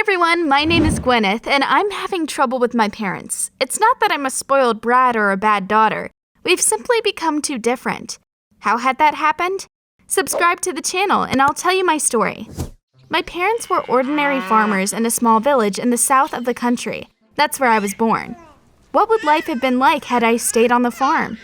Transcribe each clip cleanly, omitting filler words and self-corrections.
everyone, my name is Gwyneth, and I'm having trouble with my parents. It's not that I'm a spoiled brat or a bad daughter. We've simply become too different. How had that happened? Subscribe to the channel and I'll tell you my story. My parents were ordinary farmers in a small village in the south of the country. That's where I was born. What would life have been like had I stayed on the farm?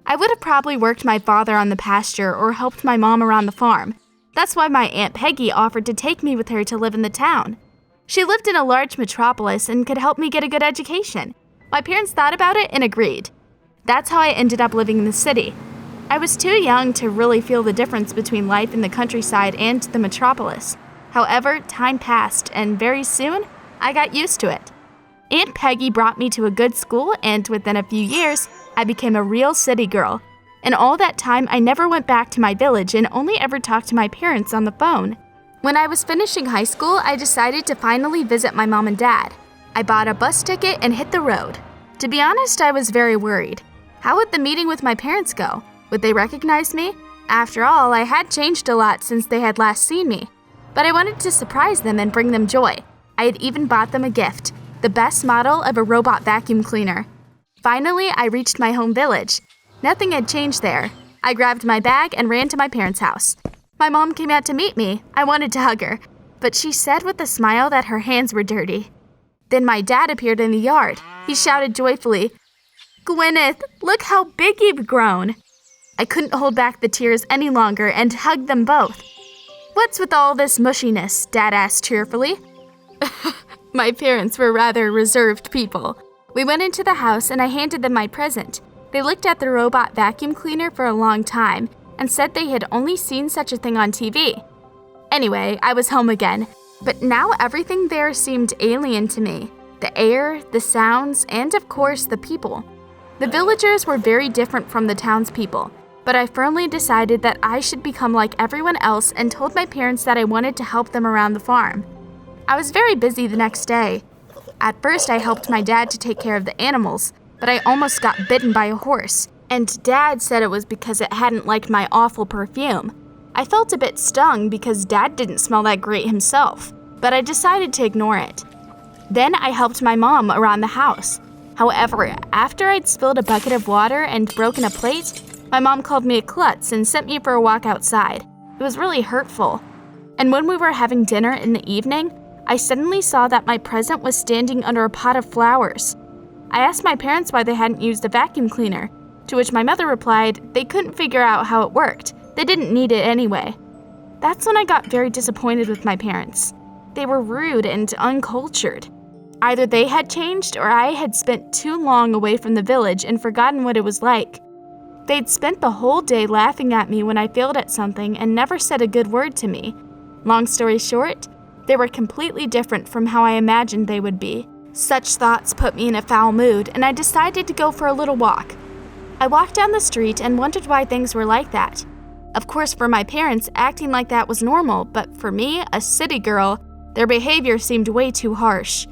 I would have probably worked my father on the pasture or helped my mom around the farm. That's why my Aunt Peggy offered to take me with her to live in the town. She lived in a large metropolis and could help me get a good education. My parents thought about it and agreed. That's how I ended up living in the city. I was too young to really feel the difference between life in the countryside and the metropolis. However, time passed, and very soon, I got used to it. Aunt Peggy brought me to a good school, and within a few years, I became a real city girl. In all that time, I never went back to my village and only ever talked to my parents on the phone. When I was finishing high school, I decided to finally visit my mom and dad. I bought a bus ticket and hit the road. To be honest, I was very worried. How would the meeting with my parents go? Would they recognize me? After all, I had changed a lot since they had last seen me. But I wanted to surprise them and bring them joy. I had even bought them a gift, the best model of a robot vacuum cleaner. Finally, I reached my home village. Nothing had changed there. I grabbed my bag and ran to my parents' house. My mom came out to meet me. I wanted to hug her, but she said with a smile that her hands were dirty. Then my dad appeared in the yard. He shouted joyfully, "Gwyneth, look how big you've grown." I couldn't hold back the tears any longer and hugged them both. "What's with all this mushiness?" Dad asked cheerfully. My parents were rather reserved people. We went into the house and I handed them my present. They looked at the robot vacuum cleaner for a long time and said they had only seen such a thing on TV. Anyway, I was home again, but now everything there seemed alien to me. The air, the sounds, and of course the people. The villagers were very different from the townspeople, but I firmly decided that I should become like everyone else and told my parents that I wanted to help them around the farm. I was very busy the next day. At first, I helped my dad to take care of the animals, but I almost got bitten by a horse, and Dad said it was because it hadn't liked my awful perfume. I felt a bit stung because Dad didn't smell that great himself, but I decided to ignore it. Then I helped my mom around the house. However, after I'd spilled a bucket of water and broken a plate, my mom called me a klutz and sent me for a walk outside. It was really hurtful. And when we were having dinner in the evening, I suddenly saw that my present was standing under a pot of flowers. I asked my parents why they hadn't used a vacuum cleaner, to which my mother replied they couldn't figure out how it worked. They didn't need it anyway. That's when I got very disappointed with my parents. They were rude and uncultured. Either they had changed or I had spent too long away from the village and forgotten what it was like. They'd spent the whole day laughing at me when I failed at something and never said a good word to me. Long story short, they were completely different from how I imagined they would be. Such thoughts put me in a foul mood, and I decided to go for a little walk. I walked down the street and wondered why things were like that. Of course, for my parents, acting like that was normal, but for me, a city girl, their behavior seemed way too harsh.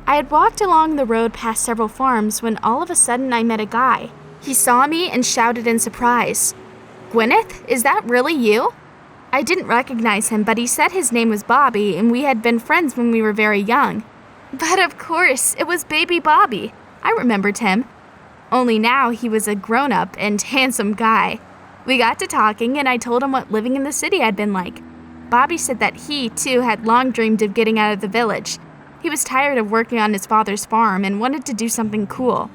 I had walked along the road past several farms when all of a sudden I met a guy. He saw me and shouted in surprise, "Gwyneth, is that really you?" I didn't recognize him, but he said his name was Bobby and we had been friends when we were very young. But of course, it was baby Bobby. I remembered him. Only now he was a grown-up and handsome guy. We got to talking and I told him what living in the city had been like. Bobby said that he, too, had long dreamed of getting out of the village. He was tired of working on his father's farm and wanted to do something cool.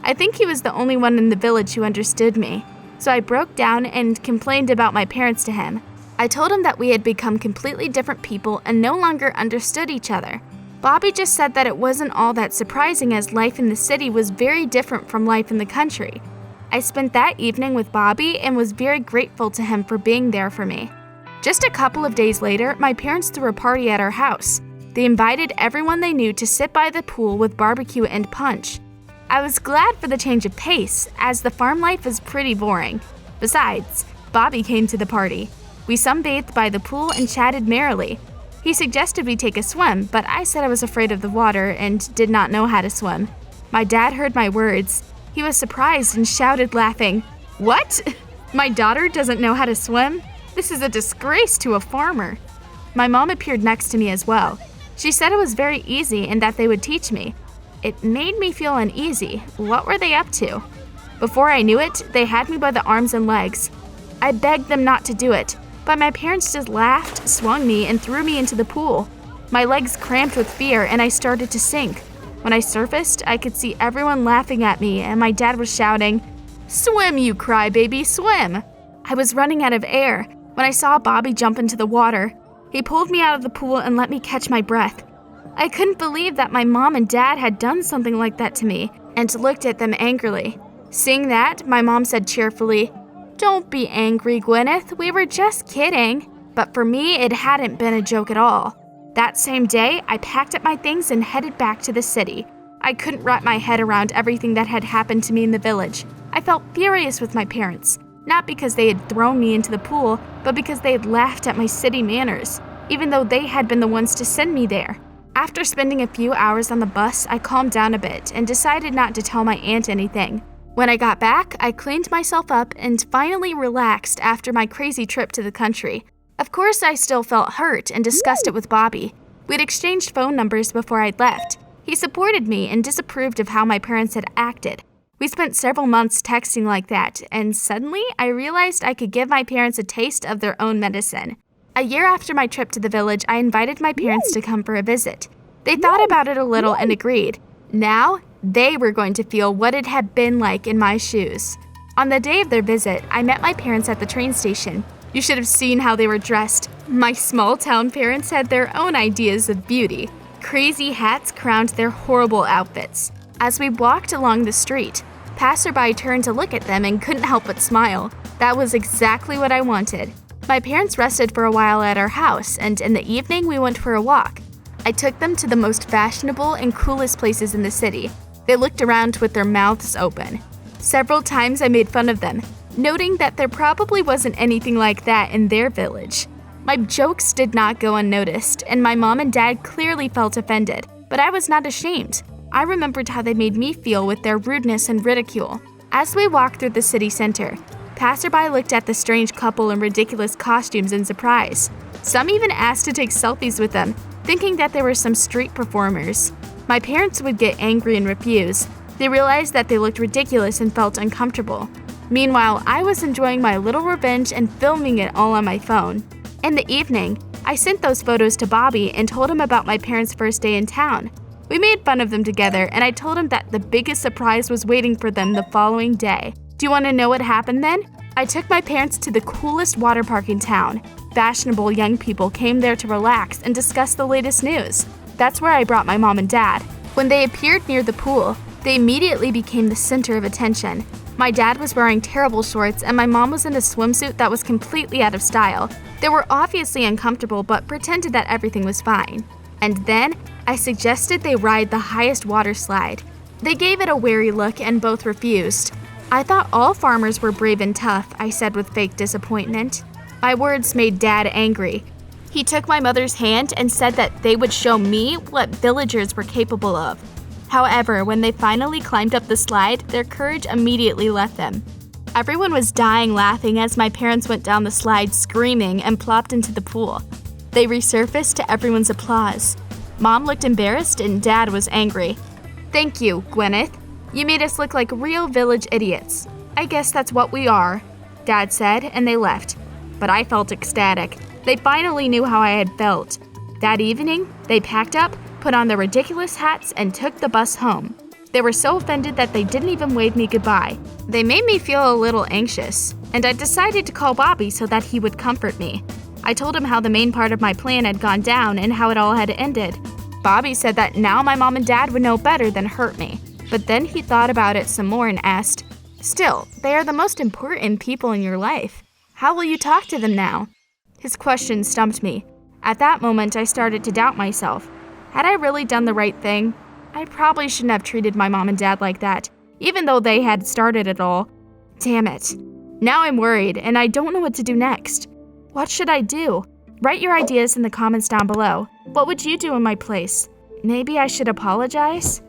I think he was the only one in the village who understood me, so I broke down and complained about my parents to him. I told him that we had become completely different people and no longer understood each other. Bobby just said that it wasn't all that surprising as life in the city was very different from life in the country. I spent that evening with Bobby and was very grateful to him for being there for me. Just a couple of days later, my parents threw a party at our house. They invited everyone they knew to sit by the pool with barbecue and punch. I was glad for the change of pace, as the farm life is pretty boring. Besides, Bobby came to the party. We sunbathed by the pool and chatted merrily. He suggested we take a swim, but I said I was afraid of the water and did not know how to swim. My dad heard my words. He was surprised and shouted, laughing, "What? My daughter doesn't know how to swim? This is a disgrace to a farmer." My mom appeared next to me as well. She said it was very easy and that they would teach me. It made me feel uneasy. What were they up to? Before I knew it, they had me by the arms and legs. I begged them not to do it, but my parents just laughed, swung me, and threw me into the pool. My legs cramped with fear and I started to sink. When I surfaced, I could see everyone laughing at me and my dad was shouting, "Swim, you crybaby, swim!" I was running out of air when I saw Bobby jump into the water. He pulled me out of the pool and let me catch my breath. I couldn't believe that my mom and dad had done something like that to me and looked at them angrily. Seeing that, my mom said cheerfully, "Don't be angry, Gwyneth, we were just kidding." But for me, it hadn't been a joke at all. That same day, I packed up my things and headed back to the city. I couldn't wrap my head around everything that had happened to me in the village. I felt furious with my parents, not because they had thrown me into the pool, but because they had laughed at my city manners, even though they had been the ones to send me there. After spending a few hours on the bus, I calmed down a bit and decided not to tell my aunt anything. When I got back, I cleaned myself up and finally relaxed after my crazy trip to the country. Of course, I still felt hurt and discussed it with Bobby. We'd exchanged phone numbers before I'd left. He supported me and disapproved of how my parents had acted. We spent several months texting like that, and suddenly I realized I could give my parents a taste of their own medicine. A year after my trip to the village, I invited my parents to come for a visit. They thought about it a little and agreed. Now, they were going to feel what it had been like in my shoes. On the day of their visit, I met my parents at the train station. You should have seen how they were dressed. My small-town parents had their own ideas of beauty. Crazy hats crowned their horrible outfits. As we walked along the street, passerby turned to look at them and couldn't help but smile. That was exactly what I wanted. My parents rested for a while at our house, and in the evening we went for a walk. I took them to the most fashionable and coolest places in the city. They looked around with their mouths open. Several times I made fun of them, noting that there probably wasn't anything like that in their village. My jokes did not go unnoticed, and my mom and dad clearly felt offended, but I was not ashamed. I remembered how they made me feel with their rudeness and ridicule. As we walked through the city center, passerby looked at the strange couple in ridiculous costumes in surprise. Some even asked to take selfies with them, thinking that they were some street performers. My parents would get angry and refuse. They realized that they looked ridiculous and felt uncomfortable. Meanwhile, I was enjoying my little revenge and filming it all on my phone. In the evening, I sent those photos to Bobby and told him about my parents' first day in town. We made fun of them together, and I told him that the biggest surprise was waiting for them the following day. Do you want to know what happened then? I took my parents to the coolest water park in town. Fashionable young people came there to relax and discuss the latest news. That's where I brought my mom and dad. When they appeared near the pool, they immediately became the center of attention. My dad was wearing terrible shorts and my mom was in a swimsuit that was completely out of style. They were obviously uncomfortable but pretended that everything was fine. And then, I suggested they ride the highest water slide. They gave it a wary look and both refused. I thought all farmers were brave and tough, I said with fake disappointment. My words made Dad angry. He took my mother's hand and said that they would show me what villagers were capable of. However, when they finally climbed up the slide, their courage immediately left them. Everyone was dying laughing as my parents went down the slide screaming and plopped into the pool. They resurfaced to everyone's applause. Mom looked embarrassed and Dad was angry. "Thank you, Gwyneth. You made us look like real village idiots. I guess that's what we are," Dad said, and they left. But I felt ecstatic. They finally knew how I had felt. That evening, they packed up, put on their ridiculous hats, and took the bus home. They were so offended that they didn't even wave me goodbye. They made me feel a little anxious, and I decided to call Bobby so that he would comfort me. I told him how the main part of my plan had gone down and how it all had ended. Bobby said that now my mom and dad would know better than hurt me. But then he thought about it some more and asked, "Still, they are the most important people in your life. How will you talk to them now?" His question stumped me. At that moment, I started to doubt myself. Had I really done the right thing? I probably shouldn't have treated my mom and dad like that, even though they had started it all. Damn it. Now I'm worried, and I don't know what to do next. What should I do? Write your ideas in the comments down below. What would you do in my place? Maybe I should apologize?